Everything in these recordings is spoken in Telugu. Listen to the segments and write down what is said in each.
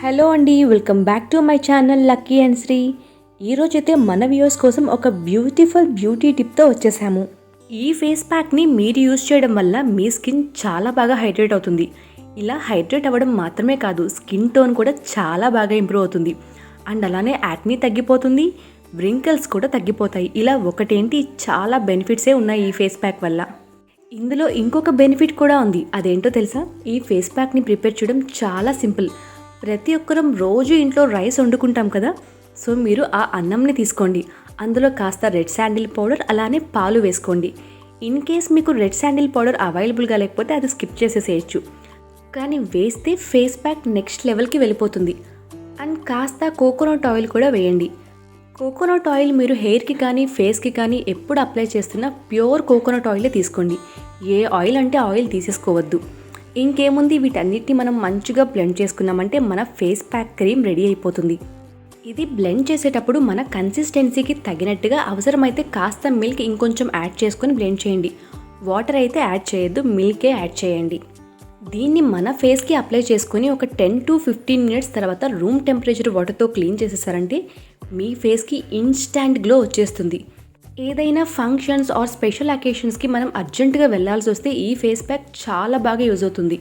హలో అండి, welcome back to my channel Lucky and Sri. ఈరోజైతే మన వ్యూవర్స్ కోసం ఒక బ్యూటిఫుల్ బ్యూటీ టిప్తో వచ్చేసాము. ఈ ఫేస్ ప్యాక్ని మీరు యూజ్ చేయడం వల్ల మీ స్కిన్ చాలా బాగా హైడ్రేట్ అవుతుంది. ఇలా హైడ్రేట్ అవ్వడం మాత్రమే కాదు, స్కిన్ టోన్ కూడా చాలా బాగా ఇంప్రూవ్ అవుతుంది. అండ్ అలానే యాక్నీ తగ్గిపోతుంది, వ్రింకిల్స్ కూడా తగ్గిపోతాయి. ఇలా ఒకటేంటి చాలా బెనిఫిట్సే ఉన్నాయి ఈ ఫేస్ ప్యాక్ వల్ల. ఇందులో ఇంకొక బెనిఫిట్ కూడా ఉంది. అదేంటో తెలుసా? ఈ ఫేస్ ప్యాక్ని ప్రిపేర్ చేయడం చాలా సింపుల్. ప్రతి ఒక్కరం రోజు ఇంట్లో రైస్ వండుకుంటాం కదా, సో మీరు ఆ అన్నంని తీసుకోండి, అందులో కాస్త రెడ్ శాండిల్ పౌడర్ అలానే పాలు వేసుకోండి. ఇన్ కేస్ మీకు రెడ్ శాండిల్ పౌడర్ అవైలబుల్గా లేకపోతే అది స్కిప్ చేసేసేయచ్చు, కానీ వేస్తే ఫేస్ ప్యాక్ నెక్స్ట్ లెవెల్కి వెళ్ళిపోతుంది. అండ్ కాస్త కోకోనట్ ఆయిల్ కూడా వేయండి. కోకోనట్ ఆయిల్ మీరు హెయిర్కి కానీ ఫేస్కి కానీ ఎప్పుడు అప్లై చేస్తున్నా ప్యూర్ కోకోనట్ ఆయిలే తీసుకోండి. ఏ ఆయిల్ అంటే ఆయిల్ తీసేసుకోవద్దు. ఇంకేముంది, వీటన్నిటిని మనం మంచిగా బ్లెండ్ చేసుకున్నామంటే మన ఫేస్ ప్యాక్ క్రీమ్ రెడీ అయిపోతుంది. ఇది బ్లెండ్ చేసేటప్పుడు మన కన్సిస్టెన్సీకి తగినట్టుగా అవసరమైతే కాస్త మిల్క్ ఇంకొంచెం యాడ్ చేసుకొని బ్లెండ్ చేయండి. వాటర్ అయితే యాడ్ చేయొద్దు, మిల్కే యాడ్ చేయండి. దీన్ని మన ఫేస్కి అప్లై చేసుకొని ఒక 10 to 15 మినిట్స్ తర్వాత రూమ్ టెంపరేచర్ వాటర్తో క్లీన్ చేసేసారంటే మీ ఫేస్కి ఇన్స్టాంట్ గ్లో వచ్చేస్తుంది. ఏదైనా ఫంక్షన్స్ ఆర్ స్పెషల్ అకేషన్స్కి మనం అర్జెంటుగా వెళ్ళాల్సి వస్తే ఈ ఫేస్ ప్యాక్ చాలా బాగా యూజ్ అవుతుంది.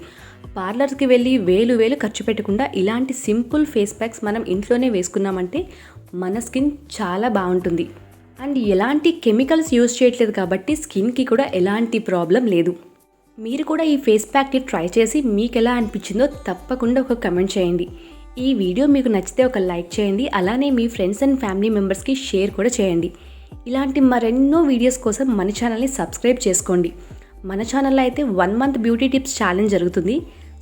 పార్లర్స్కి వెళ్ళి వేలు ఖర్చు పెట్టకుండా ఇలాంటి సింపుల్ ఫేస్ ప్యాక్స్ మనం ఇంట్లోనే వేసుకున్నామంటే మన స్కిన్ చాలా బాగుంటుంది. అండ్ ఎలాంటి కెమికల్స్ యూజ్ చేయట్లేదు కాబట్టి స్కిన్కి కూడా ఎలాంటి ప్రాబ్లం లేదు. మీరు కూడా ఈ ఫేస్ ప్యాక్ని ట్రై చేసి మీకు ఎలా అనిపించిందో తప్పకుండా ఒక కమెంట్ చేయండి. ఈ వీడియో మీకు నచ్చితే ఒక లైక్ చేయండి, అలానే మీ ఫ్రెండ్స్ అండ్ ఫ్యామిలీ మెంబర్స్కి షేర్ కూడా చేయండి. ఇలాంటి మరెన్నో వీడియోస్ కోసం మన ఛానల్ని సబ్స్క్రైబ్ చేసుకోండి. మన ఛానల్లో అయితే 1 month బ్యూటీ టిప్స్ ఛాలెంజ్ జరుగుతుంది.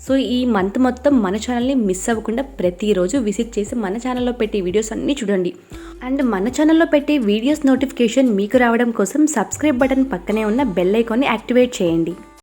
సో ఈ మంత్ మొత్తం మన ఛానల్ని మిస్ అవ్వకుండా ప్రతిరోజు విజిట్ చేసి మన ఛానల్లో పెట్టే వీడియోస్ అన్నీ చూడండి. అండ్ మన ఛానల్లో పెట్టే వీడియోస్ నోటిఫికేషన్ మీకు రావడం కోసం సబ్స్క్రైబ్ బటన్ పక్కనే ఉన్న బెల్ ఐకాన్ని యాక్టివేట్ చేయండి.